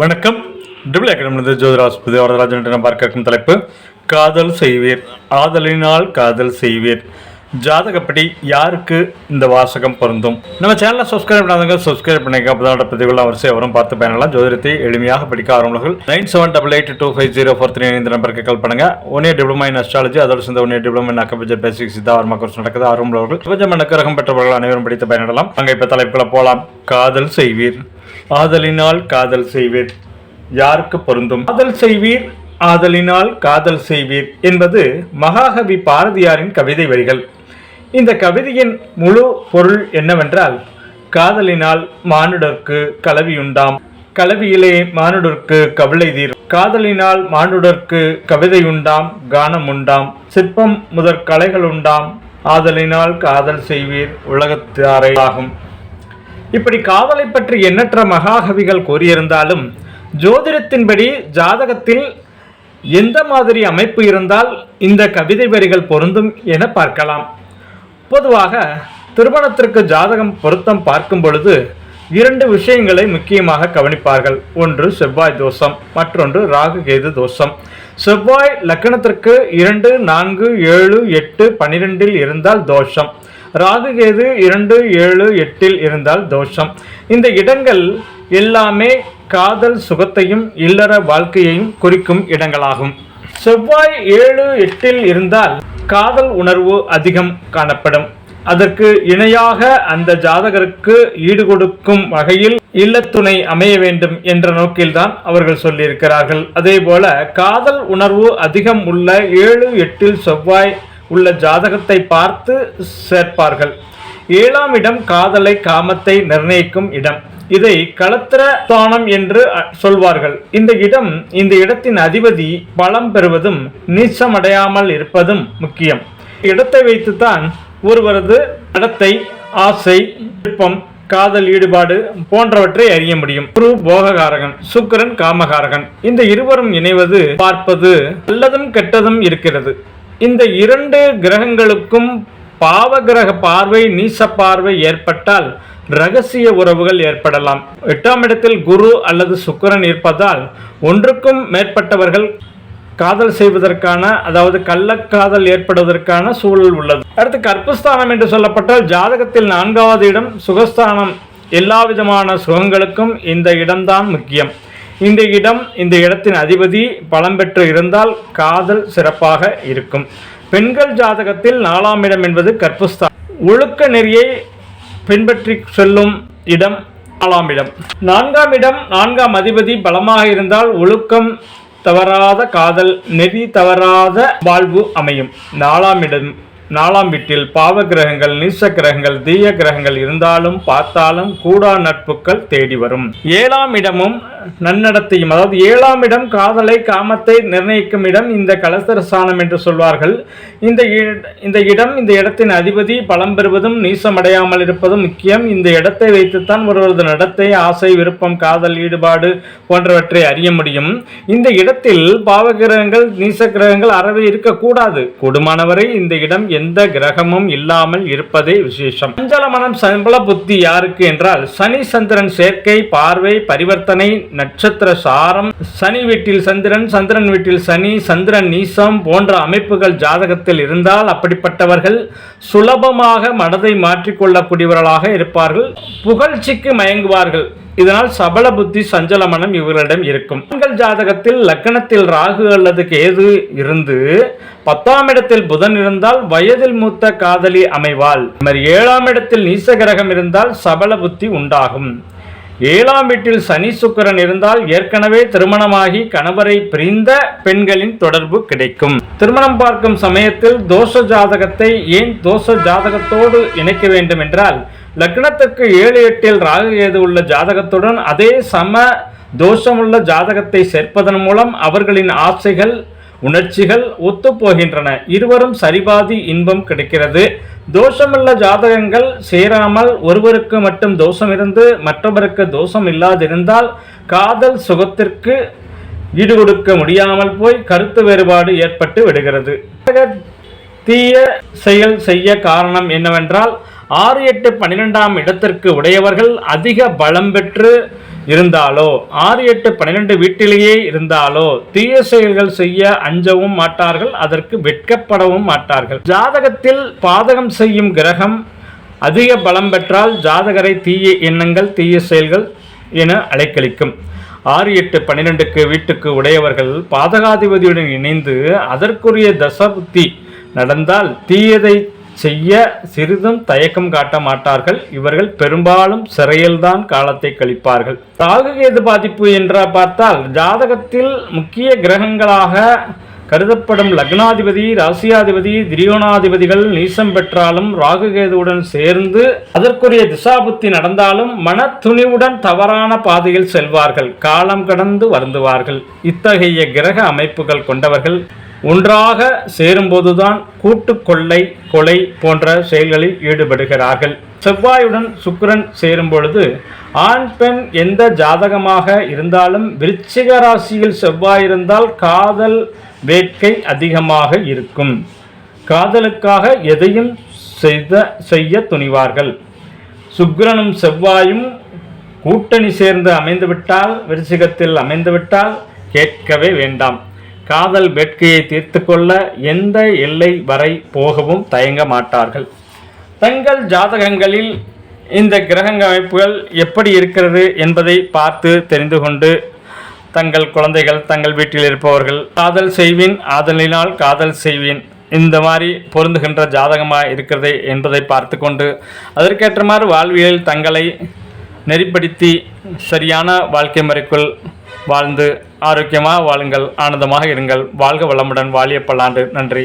வணக்கம். டிபிள் அகாடமி ஜோதிராஜ் புதிய வரதராஜன் பார்க்கும் தலைப்பு காதல் செய்வீர், ஆதலினால் காதல் செய்வீர். ஜாதகப்படி யாருக்கு இந்த வாசகம் பொருந்தும்? நம்ம சேனலை சப்ஸ்கிரைப் பண்ணாதவங்க சப்ஸ்கிரைப் பண்ணிக்க. அப்பதான் பதிவுகள் அவசியம் வரும், பார்த்து பயனெல்லாம். ஜோதிடத்தை எளிமையாக படிக்க ஆரம்பர்கள் 9788250439 இந்த நம்பருக்கு கால் பண்ணுங்க. 1 year டிப்ளமா இன் அஸ்ட்ராலஜி, அதோடு சேர்ந்த 1 year டிப்ளமா இன் அக்கபட்ஜெட் பேசிக் சித்தா வர்மா கோர்ஸ் நடக்குது. ஆரம்பர்கள் கொஞ்சம் நக்கரகம் பெற்றவர்கள் அனைவரும் படித்து பயனிடலாம். அங்கே இப்போ தலைப்புகளை போகலாம். காதல் செய்வீர், ஆதலினால் காதல் செய்வீர் யாருக்கு பொருந்தும்? காதல் செய்வீர், ஆதலினால் காதல் செய்வீர் என்பது மகாகவி பாரதியாரின் கவிதை வரிகள். இந்த கவிதையின் முழு பொருள் என்னவென்றால், காதலினால் மானுடர்க்கு கலவியுண்டாம், கலவியிலே மானுடர்க்கு கவலை தீரும், காதலினால் மானுடர்க்கு கவிதையுண்டாம், கானம் உண்டாம், சிற்பம் முதற் கலைகள் உண்டாம், ஆதலினால் காதல் செய்வீர் உலகத்தாரே ஆகும். இப்படி காதலை பற்றி எண்ணற்ற மகாகவிகள் கூறியிருந்தாலும், ஜோதிடத்தின்படி ஜாதகத்தில் எந்த மாதிரி அமைப்பு இருந்தால் இந்த கவிதை வரிகள் பொருந்தும் என பார்க்கலாம். பொதுவாக திருமணத்திற்கு ஜாதகம் பொருத்தம் பார்க்கும் பொழுது 2 விஷயங்களை முக்கியமாக கவனிப்பார்கள். ஒன்று செவ்வாய் தோஷம், மற்றொன்று ராகு கேது தோஷம். செவ்வாய் லக்னத்திற்கு 2, 4, 7, 8, 12 இருந்தால் தோஷம். ராகு கேது 2, 7, 8 இருந்தால் தோஷம். இந்த இடங்கள் எல்லாமே காதல் சுகத்தையும் இல்லற வாழ்க்கையையும் குறிக்கும் இடங்களாகும். செவ்வாய் 7, 8 இருந்தால் காதல் உணர்வு அதிகம் காணப்படும். அதற்கு இணையாக அந்த ஜாதகருக்கு ஈடுகொடுக்கும் வகையில் இல்லத்துணை அமைய வேண்டும் என்ற நோக்கில்தான் அவர்கள் சொல்லியிருக்கிறார்கள். அதே போல காதல் உணர்வு அதிகம் உள்ள 7, 8 செவ்வாய் உள்ள ஜாதகத்தை பார்த்து சேர்ப்பார்கள். 7ஆம் இடம் காதலை காமத்தை நிர்ணயிக்கும் இடம். இதை களத்திர ஸ்தானம் என்று சொல்வார்கள். இந்த இடத்தின் அதிபதி பலம் பெறுவதும் நீச்சமடையாமல் இருப்பதும் முக்கியம். இடத்தை வைத்துத்தான் ஒருவரது நடத்தை, ஆசை, விருப்பம், காதல் ஈடுபாடு போன்றவற்றை அறிய முடியும். குரு போககாரகன், சுக்கிரன் காமகாரகன். இந்த இருவரும் இணைவது பார்ப்பது நல்லதும் கெட்டதும் இருக்கிறது. இந்த 2 கிரகங்களுக்கும் பாவகிரக பார்வை, நீச பார்வை ஏற்பட்டால் ரகசிய உறவுகள் ஏற்படலாம். 8ஆம் இடத்தில் குரு அல்லது சுக்கிரன் இருப்பதால் ஒன்றுக்கும் மேற்பட்டவர்கள் காதல் செய்வதற்கான, அதாவது கள்ளக்காதல் ஏற்படுவதற்கான சூழல் உள்ளது. அடுத்து கர்ப்பஸ்தானம் என்று சொல்லப்பட்டால் ஜாதகத்தில் 4வது இடம் சுகஸ்தானம். எல்லா விதமான சுகங்களுக்கும் இந்த இடம்தான் முக்கியம். இந்த இடத்தின் அதிபதி பலம் பெற்று இருந்தால் காதல் சிறப்பாக இருக்கும். பெண்கள் ஜாதகத்தில் 4ஆம் இடம் என்பது கர்ப்பஸ்தானம். ஒழுக்க நெறியை பின்பற்றி செல்லும் இடம் 4ஆம் இடம். 4ஆம் இடம், 4ஆம் அதிபதி பலமாக இருந்தால் ஒழுக்கம் தவறாத காதல், நெறி தவறாத வாழ்வு அமையும். 4ஆம் வீட்டில் பாவ கிரகங்கள், நீச கிரகங்கள், தீய கிரகங்கள் இருந்தாலும் பார்த்தாலும் கூடா நட்புகள் தேடி வரும். 7ஆம் இடமும் நன்னடத்தையும், அதாவது 7ஆம் இடம் காதலை காமத்தை நிர்ணயிக்கும் இடம். இந்த கலஸ்தரஸ்தானம் என்று சொல்வார்கள். இந்த இடத்தின் அதிபதி பலம் பெறுவதும் நீசமடையாமல் இருப்பதும் முக்கியம். இந்த இடத்தை வைத்துத்தான் ஒருவரது நடத்தை, ஆசை, விருப்பம், காதல், ஈடுபாடு போன்றவற்றை அறிய முடியும். இந்த இடத்தில் பாவகிரகங்கள், நீச கிரகங்கள் அறவே இருக்கக்கூடாது. கூடுமானவரை இந்த இடம் எந்த கிரகமும் இல்லாமல் இருப்பதே விசேஷம். சஞ்சல மனம், சம்பள புத்தி யாருக்கு என்றால், சனி சந்திரன் சேர்க்கை, பார்வை, பரிவர்த்தனை, நட்சத்திர சாரம், சனி வீட்டில் சந்திரன், சந்திரன் வீட்டில் சனி, சந்திரன் நீசம் போன்ற அமைப்புகள் ஜாதகத்தில் இருந்தால் அப்படிப்பட்டவர்கள் சுலபமாக மனதை மாற்றிக்கொள்ளக்கூடியவர்களாக இருப்பார்கள். புகழ்ச்சிக்கு மயங்குவார்கள். இதனால் சபல புத்தி, சஞ்சல மனம் இவர்களிடம் இருக்கும். உங்கள் ஜாதகத்தில் லக்னத்தில் ராகு அல்லது கேது இருந்து 10ஆம் இடத்தில் புதன் இருந்தால் வயதில் மூத்த காதலி அமைவாள். 7ஆம் இடத்தில் நீச கிரகம் இருந்தால் சபல புத்தி உண்டாகும். 7ஆம் வீட்டில் சனி சுக்கிரன் இருந்தால் ஏற்கனவே திருமணமாகி கணவரை பிரிந்த பெண்களின் தொடர்பு கிடைக்கும். திருமணம் பார்க்கும் சமயத்தில் தோஷ ஜாதகத்தை ஏன் தோஷ ஜாதகத்தோடு இணைக்க வேண்டும் என்றால், லக்னத்துக்கு 7, 8 ராகு கேது உள்ள ஜாதகத்துடன் அதே சம தோஷமுள்ள ஜாதகத்தை சேர்ப்பதன் மூலம் அவர்களின் ஆசைகள், உணர்ச்சிகள் ஒத்துப்போகின்றன. இருவரும் சரிபாதி இன்பம் கிடைக்கிறது. தோஷமுள்ள ஜாதகங்கள் சேராமல் ஒருவருக்கு மட்டும் தோஷம் இருந்து மற்றவருக்கு தோஷம் இல்லாதிருந்தால் காதல் சுகத்திற்கு ஈடுகொடுக்க முடியாமல் போய் கருத்து வேறுபாடு ஏற்பட்டு விடுகிறது. தீய செயல் செய்ய காரணம் என்னவென்றால், 6, 8, 12ஆம் இடத்திற்கு உடையவர்கள் அதிக பலம் பெற்று இருந்தாலோ 6, 8, 12 வீட்டிலேயே இருந்தாலோ தீய செயல்கள் செய்ய அஞ்சவும் மாட்டார்கள், அதற்கு வெட்கப்படவும் மாட்டார்கள். ஜாதகத்தில் பாதகம் செய்யும் கிரகம் அதிக பலம் பெற்றால் ஜாதகரை தீய எண்ணங்கள் தீய செயல்கள் என அலைக்கழிக்கும். 6, 8, 12க்கு வீட்டுக்கு உடையவர்கள் பாதகாதிபதியுடன் இணைந்து அதற்குரிய தசபுத்தி நடந்தால் தீயதை செய்ய சிறிதும் தயக்கம் காட்ட மாட்டார்கள். இவர்கள் பெரும்பாலும் சிறையில்தான் காலத்தை கழிப்பார்கள். ராகுகேது பாதிப்பு என்று பார்த்தால் ஜாதகத்தில் முக்கிய கிரகங்களாக கருதப்படும் லக்னாதிபதி, ராசியாதிபதி, திரியோணாதிபதிகள் நீசம் பெற்றாலும் ராகுகேதுவுடன் சேர்ந்து அதற்குரிய திசாபுத்தி நடந்தாலும் மன துணிவுடன் தவறான பாதையில் செல்வார்கள், காலம் கடந்து வருந்துவார்கள். இத்தகைய கிரக அமைப்புகள் கொண்டவர்கள் ஒன்றாக சேரும்போதுதான் கூட்டு கொள்ளை, கொலை போன்ற செயல்களில் ஈடுபடுகிறார்கள். செவ்வாயுடன் சுக்கிரன் சேரும் பொழுது ஆண் பெண் எந்த ஜாதகமாக இருந்தாலும் விருச்சிக ராசியில் செவ்வாய் இருந்தால் காதல் வேட்கை அதிகமாக இருக்கும். காதலுக்காக எதையும் செய்ய துணிவார்கள். சுக்கிரனும் செவ்வாயும் கூட்டணி சேர்ந்து அமைந்துவிட்டால், விருச்சிகத்தில் அமைந்துவிட்டால் கேட்கவே வேண்டாம். காதல் வேட்கையை தீர்த்து கொள்ள எந்த எல்லை வரை போகவும் தயங்க மாட்டார்கள். தங்கள் ஜாதகங்களில் இந்த கிரக அமைப்புகள் எப்படி இருக்கிறது என்பதை பார்த்து தெரிந்து கொண்டு தங்கள் குழந்தைகள், தங்கள் வீட்டில் இருப்பவர்கள் காதல் செய்வேன், ஆதலினால் காதல் செய்வேன், இந்த மாதிரி பொருந்துகின்ற ஜாதகமாக இருக்கிறது என்பதை பார்த்து கொண்டு அதற்கேற்றமாறு வாழ்வியலில் தங்களை நெறிப்படுத்தி சரியான வாழ்க்கை முறைக்குள் வாழ்ந்து ஆரோக்கியமாக வாழுங்கள், ஆனந்தமாக இருங்கள். வாழ்க வளமுடன், வாழிய பல்லாண்டு. நன்றி.